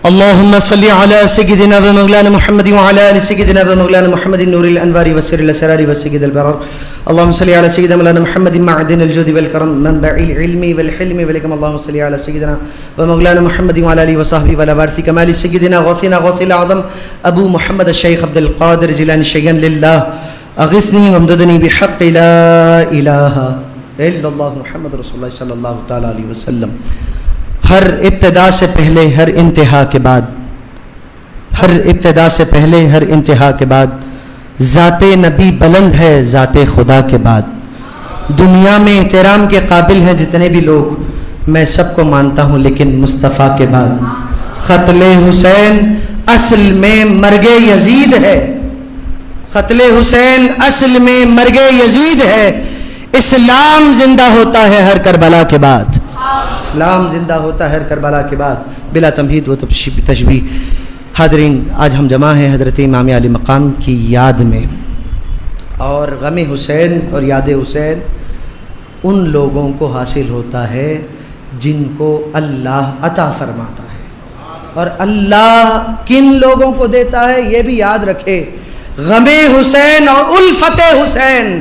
اللهم صل على سيدنا ومولانا محمد وعلى ال سيدنا ومولانا محمد نور الانوار وسر الاسرار وسيد البرار. اللهم صل على سيدنا مولانا محمد معدن الجود والكرم منبع العلم والحلم والحكم. اللهم صل على سيدنا ومولانا محمد وعلى اله وصحبه وعلى وارث كمال سيدنا غوثنا غوث الاعظم ابو محمد الشيخ عبد القادر جيلاني شيئا لله اغثني وامددني بحق لا اله الا الله محمد رسول الله صلی اللہ تعالی علیہ وسلم. ہر ابتدا سے پہلے ہر انتہا کے بعد، ہر ابتدا سے پہلے ہر انتہا کے بعد ذات نبی بلند ہے ذات خدا کے بعد. دنیا میں احترام کے قابل ہیں جتنے بھی لوگ، میں سب کو مانتا ہوں لیکن مصطفیٰ کے بعد. قتل حسین اصل میں مرگ یزید ہے، قتل حسین اصل میں مرگ یزید ہے. اسلام زندہ ہوتا ہے ہر کربلا کے بعد، اسلام زندہ ہوتا ہے ہر کربلا کے بعد. بلا تمہید و تشبیہ. حاضرین، آج ہم جمع ہیں حضرت امام علی مقام کی یاد میں، اور غم حسین اور یاد حسین ان لوگوں کو حاصل ہوتا ہے جن کو اللہ عطا فرماتا ہے، اور اللہ کن لوگوں کو دیتا ہے یہ بھی یاد رکھے. غم حسین اور الفت حسین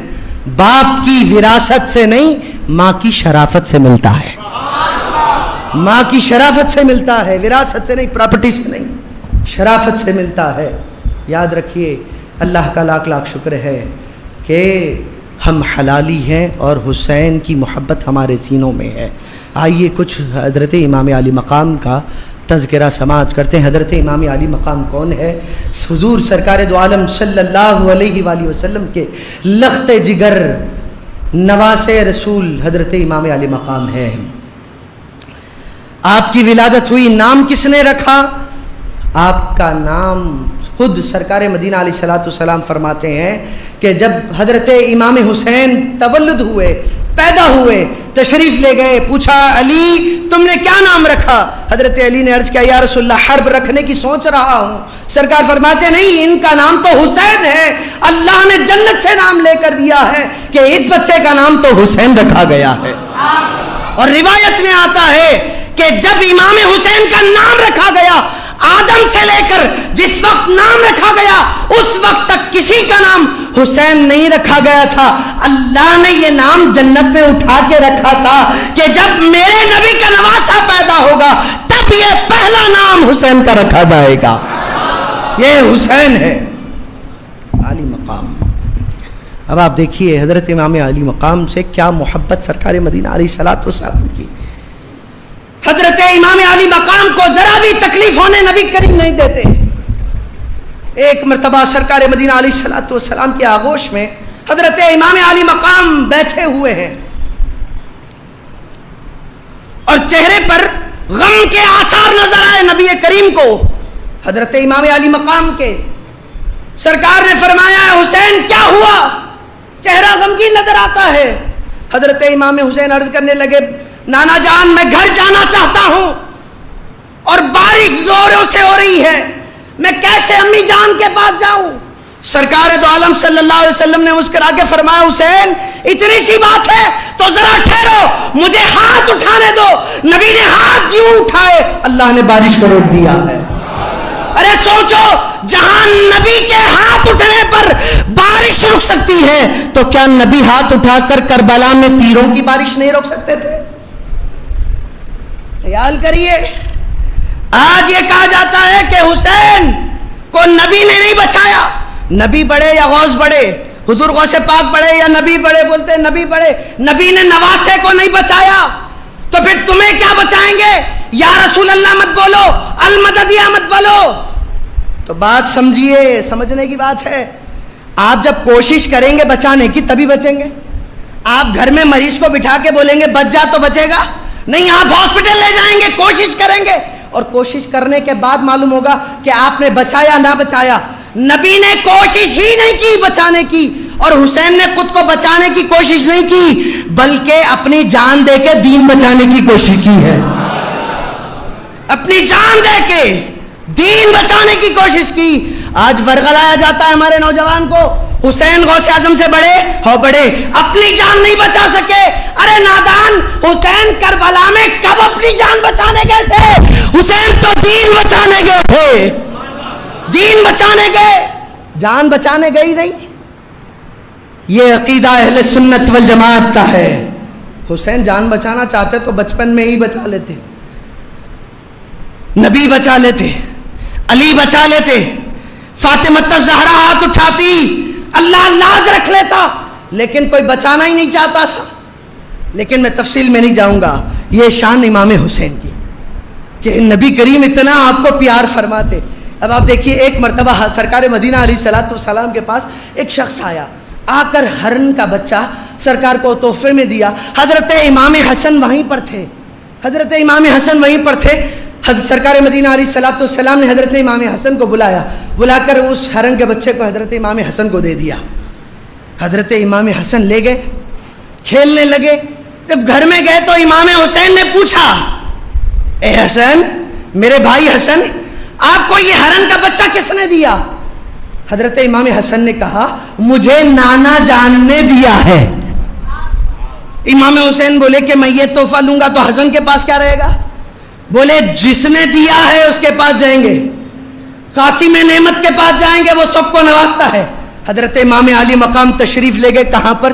باپ کی وراثت سے نہیں، ماں کی شرافت سے ملتا ہے، ماں کی شرافت سے ملتا ہے، وراثت سے نہیں، پراپرٹی سے نہیں، شرافت سے ملتا ہے. یاد رکھیے، اللہ کا لاکھ لاکھ شکر ہے کہ ہم حلالی ہیں اور حسین کی محبت ہمارے سینوں میں ہے. آئیے کچھ حضرت امام علی مقام کا تذکرہ سماعت کرتے ہیں. حضرت امام علی مقام کون ہے؟ حضور سرکار دو عالم صلی اللہ علیہ وآلہ وسلم کے لخت جگر نواس رسول حضرت امام علی مقام ہے. آپ کی ولادت ہوئی، نام کس نے رکھا؟ آپ کا نام خود سرکار مدینہ علیہ الصلوۃ والسلام فرماتے ہیں کہ جب حضرت امام حسین تولد ہوئے، پیدا ہوئے، تشریف لے گئے، پوچھا علی تم نے کیا نام رکھا؟ حضرت علی نے عرض کیا یا رسول اللہ حرب رکھنے کی سوچ رہا ہوں. سرکار فرماتے نہیں، ان کا نام تو حسین ہے، اللہ نے جنت سے نام لے کر دیا ہے کہ اس بچے کا نام تو حسین رکھا گیا ہے. اور روایت میں آتا ہے کہ جب امام حسین کا نام رکھا گیا، آدم سے لے کر جس وقت نام رکھا گیا اس وقت تک کسی کا نام حسین نہیں رکھا گیا تھا. اللہ نے یہ نام جنت میں اٹھا کے رکھا تھا کہ جب میرے نبی کا نواسا پیدا ہوگا تب یہ پہلا نام حسین کا رکھا جائے گا. یہ حسین ہے علی مقام. اب آپ دیکھیے حضرت امام علی مقام سے کیا محبت سرکار مدینہ علیہ الصلوۃ والسلام کی. حضرت امام علی مقام کو ذرا بھی تکلیف ہونے نبی کریم نہیں دیتے. ایک مرتبہ سرکار مدینہ علیہ الصلوۃ والسلام کی آغوش میں حضرت امام علی مقام بیٹھے ہوئے ہیں اور چہرے پر غم کے آثار نظر آئے نبی کریم کو. حضرت امام علی مقام کے سرکار نے فرمایا حسین کیا ہوا؟ چہرہ غمگین نظر آتا ہے. حضرت امام حسین عرض کرنے لگے نانا جان میں گھر جانا چاہتا ہوں اور بارش زوروں سے ہو رہی ہے، میں کیسے امی جان کے پاس جاؤں؟ سرکار دو عالم صلی اللہ علیہ وسلم نے مسکرا کے فرمایا حسین اتنی سی بات ہے تو ذرا ٹھہرو، مجھے ہاتھ اٹھانے دو. نبی نے ہاتھ یوں اٹھائے، اللہ نے بارش کو روک دیا ہے. ارے سوچو، جہاں نبی کے ہاتھ اٹھنے پر بارش رک سکتی ہے تو کیا نبی ہاتھ اٹھا کر کربلا میں تیروں کی بارش نہیں روک سکتے تھے؟ خیال کریے. آج یہ کہا جاتا ہے کہ حسین کو نبی نے نہیں بچایا. نبی بڑے یا غوث بڑے، حضور غوث پاک بڑے یا نبی بڑے، بولتے نبی بڑے، نبی نے نواسے کو نہیں بچایا تو پھر تمہیں کیا بچائیں گے؟ یا رسول اللہ مت بولو، المدد یا مت بولو. تو بات سمجھیے، سمجھنے کی بات ہے. آپ جب کوشش کریں گے بچانے کی تبھی بچیں گے. آپ گھر میں مریض کو بٹھا کے بولیں گے بچ جا تو بچے گا نہیں. آپ ہاسپٹل لے جائیں گے، کوشش کریں گے اور کوشش کرنے کے بعد معلوم ہوگا کہ آپ نے بچایا نہ بچایا. نبی نے کوشش ہی نہیں کی بچانے کی، اور حسین نے خود کو بچانے کی کوشش نہیں کی بلکہ اپنی جان دے کے دین بچانے کی کوشش کی ہے. اپنی جان دے کے دین بچانے کی کوشش کی. آج ورغلایا جاتا ہے ہمارے نوجوان کو، حسین غوث اعظم سے بڑے ہو بڑے، اپنی جان نہیں بچا سکے. ارے نادان، حسین کربلا میں کب اپنی جان بچانے گئے تھے؟ حسین تو دین بچانے گئے تھے، دین بچانے گئے، جان بچانے گئی نہیں۔ یہ عقیدہ اہل سنت والجماعت کا ہے۔ حسین جان بچانا چاہتے تو بچپن میں ہی بچا لیتے، نبی بچا لیتے، علی بچا لیتے، فاطمہ الزہرا ہاتھ اٹھاتی، اللہ لاج رکھ لیتا، لیکن کوئی بچانا ہی نہیں چاہتا تھا۔ لیکن میں تفصیل میں نہیں جاؤں گا، یہ شان امام حسین کی کہ نبی کریم اتنا آپ کو پیار فرماتے۔ اب آپ دیکھیے، ایک مرتبہ سرکار مدینہ علیہ الصلوۃ والسلام کے پاس ایک شخص آیا، آ کر ہرن کا بچہ سرکار کو تحفے میں دیا۔ حضرت امام حسن وہیں پر تھے، حضرت امام حسن وہیں پر تھے۔ سرکار مدینہ علیہ الصلوۃ والسلام نے حضرت امام حسن کو بلایا، بلا کر اس ہرن کے بچے کو حضرت امام حسن کو دے دیا۔ حضرت امام حسن لے گئے، کھیلنے لگے۔ جب گھر میں گئے تو امام حسین نے پوچھا، اے حسن، میرے بھائی حسن، آپ کو یہ ہرن کا بچہ کس نے دیا؟ حضرت امام حسن نے کہا، مجھے نانا جان نے دیا ہے۔ امام حسین بولے کہ میں یہ تحفہ لوں گا تو حسن کے پاس کیا رہے گا؟ بولے جس نے دیا ہے اس کے پاس جائیں گے، قاسم نعمت کے پاس جائیں گے، وہ سب کو نوازتا ہے۔ حضرت امام علی مقام تشریف لے گئے، کہاں پر؟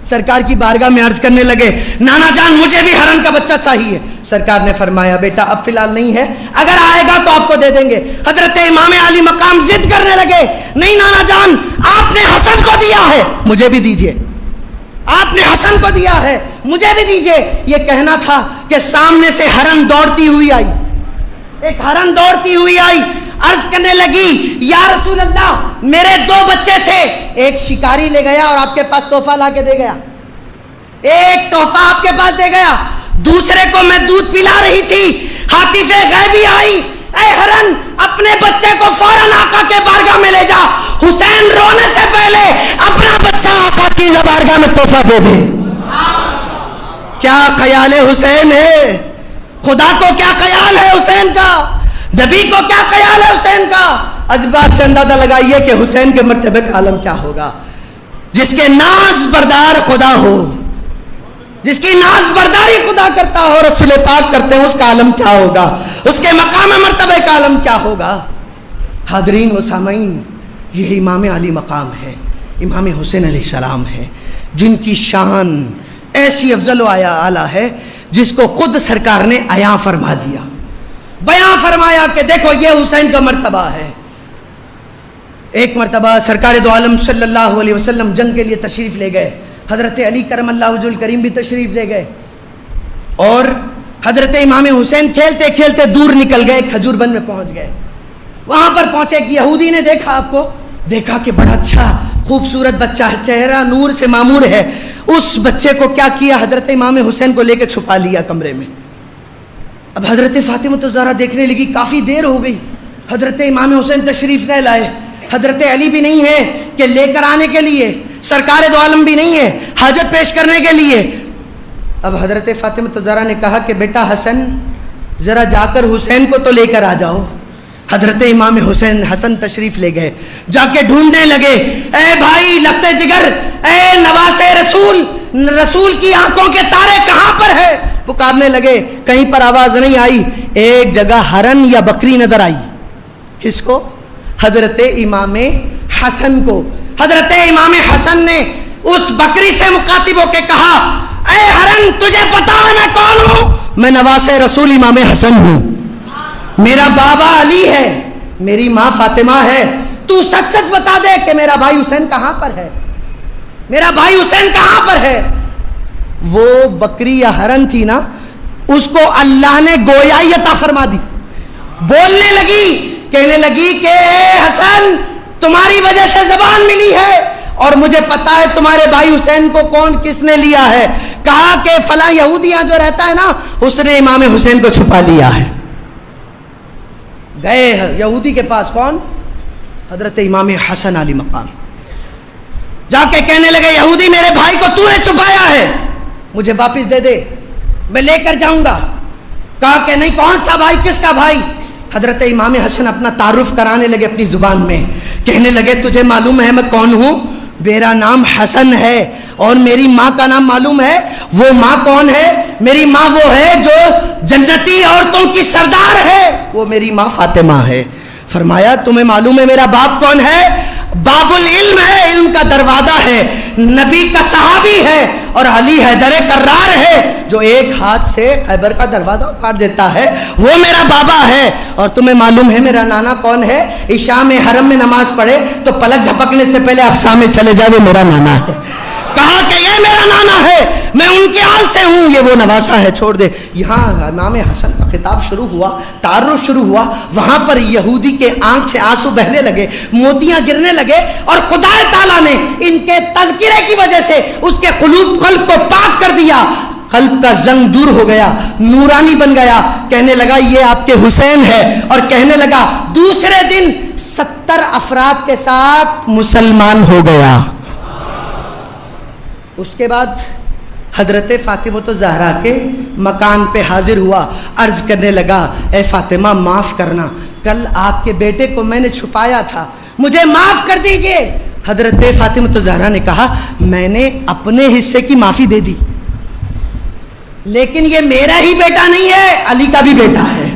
سرکار کی بارگاہ میں عرض کرنے لگے، نانا جان مجھے بھی ہرن کا بچہ چاہیے۔ سرکار نے فرمایا، بیٹا اب فی الحال نہیں ہے، اگر آئے گا تو آپ کو دے دیں گے۔ حضرت امام علی مقام ضد کرنے لگے، نہیں نانا جان، آپ نے حسن کو دیا ہے، مجھے بھی دیجئے، آپ نے حسن کو دیا ہے، مجھے بھی دیجئے۔ یہ کہنا تھا کہ سامنے سے ہرن دوڑتی ہوئی آئی، ایک ہرن دوڑتی ہوئی آئی، عرض کرنے لگی، یا رسول اللہ، میرے دو بچے تھے، ایک شکاری لے گیا اور آپ کے پاس تحفہ لا کے دے گیا، ایک تحفہ آپ کے پاس دے گیا، دوسرے کو میں دودھ پلا رہی تھی، حاطف غیبی آئی، اے ہرن اپنے بچے کو فوراً آقا کے بارگاہ میں لے جا، حسین رونے سے پہلے اپنا بچہ آقا کی بارگاہ میں تحفہ دے دے۔ کیا خیال حسین ہے؟ خدا کو کیا خیال ہے حسین کا؟ نبی کو کیا خیال ہے حسین کا؟ از بات سے اندازہ لگائیے کہ حسین کے مرتبے کا عالم کیا ہوگا۔ جس کے ناز بردار خدا ہو، جس کی ناز برداری خدا کرتا ہو، رسول پاک کرتے ہیں، اس کا عالم کیا ہوگا، اس کے مقام مرتبے کا عالم کیا ہوگا۔ حاضرین و سامعین، یہ امام علی مقام ہے، امام حسین علیہ السلام ہے، جن کی شان ایسی افضل و اعلیٰ ہے جس کو خود سرکار نے عیاں فرما دیا، بیان فرمایا کہ دیکھو یہ حسین کا مرتبہ ہے۔ ایک مرتبہ سرکار دو عالم صلی اللہ علیہ وسلم جنگ کے لیے تشریف لے گئے، حضرت علی کرم اللہ وجہ الکریم بھی تشریف لے گئے، اور حضرت امام حسین کھیلتے کھیلتے دور نکل گئے، کھجور بند میں پہنچ گئے۔ وہاں پر پہنچے کہ یہودی نے دیکھا، آپ کو دیکھا کہ بڑا اچھا خوبصورت بچہ ہے، چہرہ نور سے معمور ہے۔ اس بچے کو کیا کیا؟ حضرت امام حسین کو لے کے چھپا لیا کمرے میں۔ اب حضرت فاطمہ الزہرا دیکھنے لگی، کافی دیر ہو گئی، حضرت امام حسین تشریف نہیں لائے، حضرت علی بھی نہیں ہے کہ لے کر آنے کے لیے، سرکار دو عالم بھی نہیں ہے حاجت پیش کرنے کے لیے۔ اب حضرت فاطمہ الزہرا نے کہا کہ بیٹا حسن، ذرا جا کر حسین کو تو لے کر آ جاؤ۔ حضرت امام حسین حسن تشریف لے گئے، جا کے ڈھونڈنے لگے، اے بھائی لگتے جگر، اے نواز رسول، رسول کی آنکھوں کے تارے کہاں پر ہے؟ پکارنے لگے، کہیں پر آواز نہیں آئی۔ ایک جگہ ہرن یا بکری نظر آئی، کس کو؟ حضرت امام حسن کو۔ حضرت امام حسن نے اس بکری سے مخاطب ہو کے کہا، اے ہرن تجھے پتا ہے میں کون ہوں؟ میں نواز رسول امام حسن ہوں، میرا بابا علی ہے، میری ماں فاطمہ ہے، تو سچ سچ بتا دے کہ میرا بھائی حسین کہاں پر ہے، میرا بھائی حسین کہاں پر ہے؟ وہ بکری یا ہرن تھی نا، اس کو اللہ نے گویائی عطا فرما دی، بولنے لگی، کہنے لگی کہ اے حسن تمہاری وجہ سے زبان ملی ہے اور مجھے پتا ہے تمہارے بھائی حسین کو کون کس نے لیا ہے۔ کہا کہ فلاں یہودیاں جو رہتا ہے نا، اس نے امام حسین کو چھپا لیا ہے۔ گئے یہودی کے پاس، کون؟ حضرت امام حسن علی مقام، جا کے کہنے لگے، یہودی میرے بھائی کو تو نے چھپایا ہے، مجھے واپس دے دے، میں لے کر جاؤں گا۔ کہا کہ نہیں، کون سا بھائی، کس کا بھائی؟ حضرت امام حسن اپنا تعارف کرانے لگے اپنی زبان میں، کہنے لگے تجھے معلوم ہے میں کون ہوں؟ میرا نام حسن ہے اور میری ماں کا نام معلوم ہے؟ وہ ماں کون ہے؟ میری ماں وہ ہے جو جنتی عورتوں کی سردار ہے، وہ میری ماں فاطمہ ہے. فرمایا تمہیں معلوم ہے میرا باپ کون ہے؟ باب العلم ہے، علم کا دروازہ ہے، نبی کا صحابی ہے، اور علی حیدر کرار ہے جو ایک ہاتھ سے خیبر کا دروازہ کاٹ دیتا ہے، وہ میرا بابا ہے. اور تمہیں معلوم ہے میرا نانا کون ہے؟ عشاء میں حرم میں نماز پڑھے تو پلک جھپکنے سے پہلے اقصا میں چلے جائے، وہ میرا نانا ہے. کہا کہ یہ میرا نانا ہے، میں ان کے آل سے ہوں، یہ وہ نواسا ہے، چھوڑ دے. یہاں امام حسن کا خطاب شروع ہوا، تعارف شروع ہوا. وہاں پر یہودی کے آنکھ سے آنسو بہنے لگے، موتیاں گرنے لگے، اور خدا تعالیٰ نے ان کے تذکرے کی وجہ سے اس کے قلب کو پاک کر دیا. قلب کا زنگ دور ہو گیا، نورانی بن گیا. کہنے لگا یہ آپ کے حسین ہے، اور کہنے لگا دوسرے دن 70 افراد کے ساتھ مسلمان ہو گیا. اس کے بعد حضرت فاطمہ زہرا کے مکان پہ حاضر ہوا، عرض کرنے لگا اے فاطمہ معاف کرنا، کل آپ کے بیٹے کو میں نے چھپایا تھا، مجھے معاف کر دیجئے. حضرت فاطمہ زہرا نے کہا میں نے اپنے حصے کی معافی دے دی، لیکن یہ میرا ہی بیٹا نہیں ہے، علی کا بھی بیٹا ہے،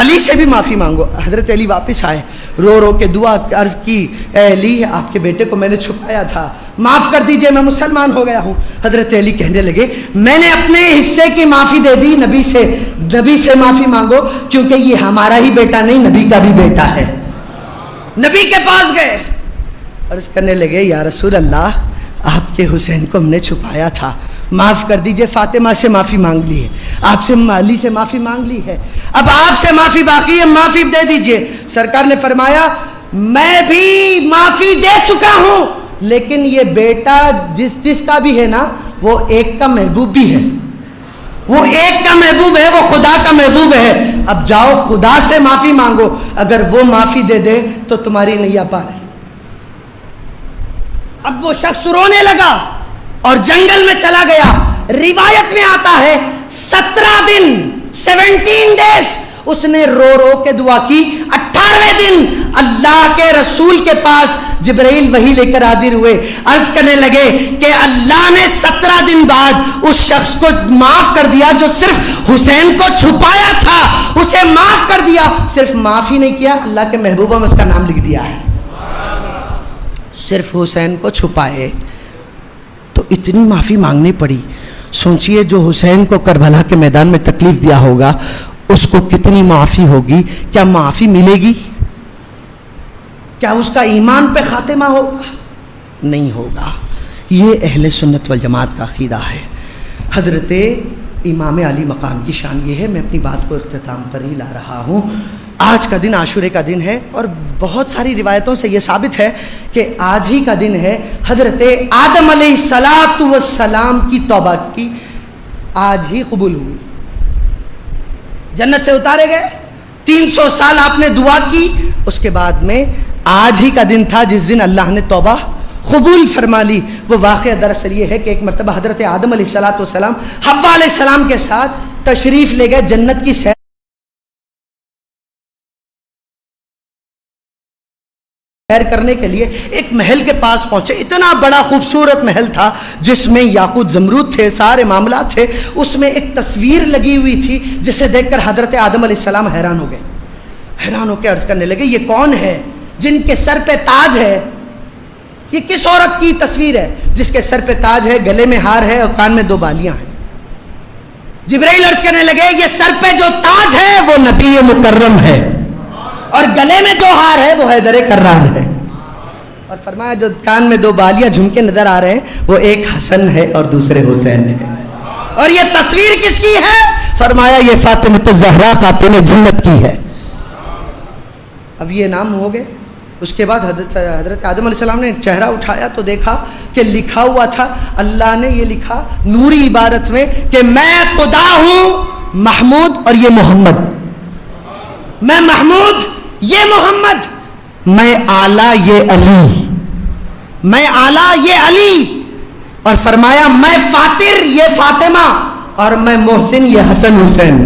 علی سے بھی معافی مانگو. حضرت علی واپس آئے، رو رو کے دعا عرض کی اے علی آپ کے بیٹے کو میں نے چھپایا تھا، معاف کر دیجئے، میں مسلمان ہو گیا ہوں. حضرت علی کہنے لگے میں نے اپنے حصے کی معافی دے دی، نبی سے معافی مانگو، کیونکہ یہ ہمارا ہی بیٹا نہیں، نبی کا بھی بیٹا ہے. نبی کے پاس گئے، عرض کرنے لگے یا رسول اللہ آپ کے حسین کو ہم نے چھپایا تھا، معاف کر دیجئے. فاطمہ سے معافی مانگ لی ہے، آپ سے علی سے معافی مانگ لی ہے، اب آپ سے معافی باقی ہے، معافی دے دیجئے. سرکار نے فرمایا میں بھی معافی دے چکا ہوں، لیکن یہ بیٹا جس کا بھی ہے نا وہ ایک کا محبوب بھی ہے، وہ ایک کا محبوب ہے، وہ خدا کا محبوب ہے. اب جاؤ خدا سے معافی مانگو، اگر وہ معافی دے دے تو تمہاری نیا پار ہے. اب وہ شخص رونے لگا اور جنگل میں چلا گیا. روایت میں آتا ہے 17 دن 17 days اس نے رو رو کے دعا کی. 18ویں دن اللہ کے رسول کے پاس جبرائیل وحی لے کر حاضر ہوئے، عرض کرنے لگے کہ اللہ نے 17 دن بعد اس شخص کو معاف کر دیا جو صرف حسین کو چھپایا تھا، اسے معاف کر دیا. صرف معافی نہیں کیا، اللہ کے محبوبہ میں اس کا نام لکھ دیا ہے. صرف حسین کو چھپائے تو اتنی معافی مانگنی پڑی. سوچئے جو حسین کو کربلا کے میدان میں تکلیف دیا ہوگا اس کو کتنی معافی ہوگی. کیا معافی ملے گی؟ کیا اس کا ایمان پہ خاتمہ ہوگا؟ نہیں ہوگا. یہ اہل سنت والجماعت کا عقیدہ ہے. حضرت امام علی مقام کی شان یہ ہے. میں اپنی بات کو اختتام پر ہی لا رہا ہوں. آج کا دن عاشورے کا دن ہے، اور بہت ساری روایتوں سے یہ ثابت ہے کہ آج ہی کا دن ہے. حضرت آدم علیہ السلام کی توبہ کی آج ہی قبول ہوئی، جنت سے اتارے گئے. 300 سال آپ نے دعا کی، اس کے بعد میں آج ہی کا دن تھا جس دن اللہ نے توبہ قبول فرما لی. وہ واقعہ دراصل یہ ہے کہ ایک مرتبہ حضرت آدم علیہ السلام حوا علیہ السلام کے ساتھ تشریف لے گئے جنت کی سیر کرنے کے لیے. ایک محل کے پاس پہنچے، اتنا بڑا خوبصورت محل تھا جس میں یاقوت زمرود تھے، سارے معاملات تھے. اس میں ایک تصویر لگی ہوئی تھی جسے دیکھ کر حضرت آدم علیہ السلام حیران ہو گئے. حیران ہو کے عرض کرنے لگے یہ کون ہے جن کے سر پہ تاج ہے؟ یہ کس عورت کی تصویر ہے جس کے سر پہ تاج ہے، گلے میں ہار ہے اور کان میں 2 بالیاں ہیں؟ جبرائیل عرض کرنے لگے یہ سر پہ جو تاج ہے وہ نبی مکرم ہے، اور گلے میں جو ہار ہے وہ حیدر کرار ہے. اور فرمایا جو کان میں 2 بالیاں جھمکے نظر آ رہے ہیں وہ ایک حسن ہے اور دوسرے حسین ہے. اور یہ تصویر کس کی ہے؟ فرمایا یہ فاطمہ زہرا خاتون جنت کی ہے. اب یہ نام ہو گئے. اس کے بعد حضرت آدم علیہ السلام نے چہرہ اٹھایا تو دیکھا کہ لکھا ہوا تھا، اللہ نے یہ لکھا نوری عبارت میں کہ میں خدا ہوں محمود اور یہ محمد، میں محمود یہ محمد، میں اعلیٰ یہ علی، میں اعلیٰ یہ علی. اور فرمایا میں فاتر یہ فاطمہ، اور میں محسن یہ حسن حسین.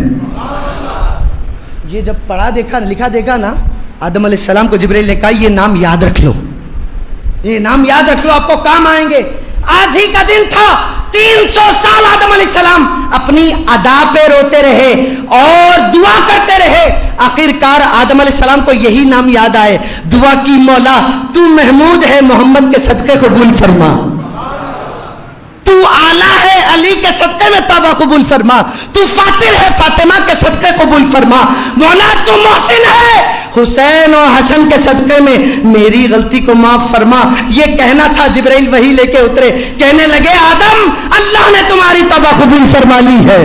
یہ جب پڑھا دیکھا لکھا دیکھا نا آدم علیہ السلام کو جبرائیل نے کہا یہ نام یاد رکھ لو، یہ نام یاد رکھ لو، آپ کو کام آئیں گے. آج ہی کا دن تھا. 300 سال آدم علیہ السلام اپنی ادا پہ روتے رہے اور دعا کرتے رہے. آخر کار آدم علیہ السلام کو یہی نام یاد آئے. دعا کی مولا تو محمود ہے محمد کے صدقے قبول فرما, تو اعلیٰ ہے علی کے صدقے میں توبہ قبول فرما, تو فاتر ہے فاطمہ کے صدقے قبول فرما. مولا تو محسن ہے حسین و حسن کے صدقے میں میری غلطی کو معاف فرما. یہ کہنا تھا, جبرائیل وحی لے کے اترے, کہنے لگے آدم اللہ نے تمہاری توبہ قبول فرما لی ہے.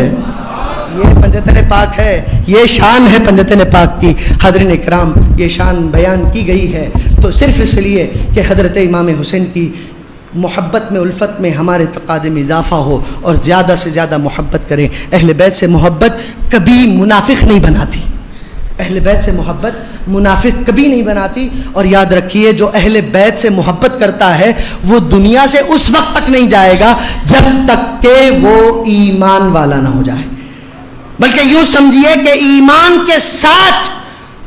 یہ پنجتن پاک ہے, یہ شان ہے پنجتن پاک کی. حضرین اکرام, یہ شان بیان کی گئی ہے تو صرف اس لیے کہ حضرت امام حسین کی محبت میں, الفت میں ہمارے تقاضے میں اضافہ ہو اور زیادہ سے زیادہ محبت کریں. اہل بیت سے محبت کبھی منافق نہیں بناتی, اہل بیت سے محبت منافق کبھی نہیں بناتی. اور یاد رکھیے جو اہل بیت سے محبت کرتا ہے وہ دنیا سے اس وقت تک نہیں جائے گا جب تک کہ وہ ایمان والا نہ ہو جائے, بلکہ یوں سمجھیے کہ ایمان کے ساتھ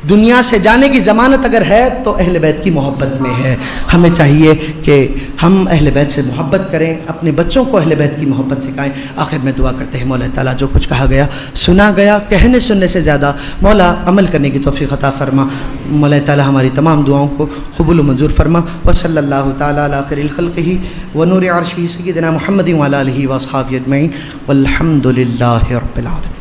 دنیا سے جانے کی ضمانت اگر ہے تو اہل بیت کی محبت میں ہے. ہمیں چاہیے کہ ہم اہل بیت سے محبت کریں, اپنے بچوں کو اہل بیت کی محبت سکھائیں. آخر میں دعا کرتے ہیں مولا تعالیٰ جو کچھ کہا گیا سنا گیا, کہنے سننے سے زیادہ مولا عمل کرنے کی توفیق عطا فرما. مولا تعالیٰ ہماری تمام دعاؤں کو قبول و منظور فرما. وصلی اللہ تعالیٰ علی خیر خلقہ ونور عرشہ سیدنا محمد وعلی آلہ واصحابہ اجمعین والحمد للہ رب العالمین.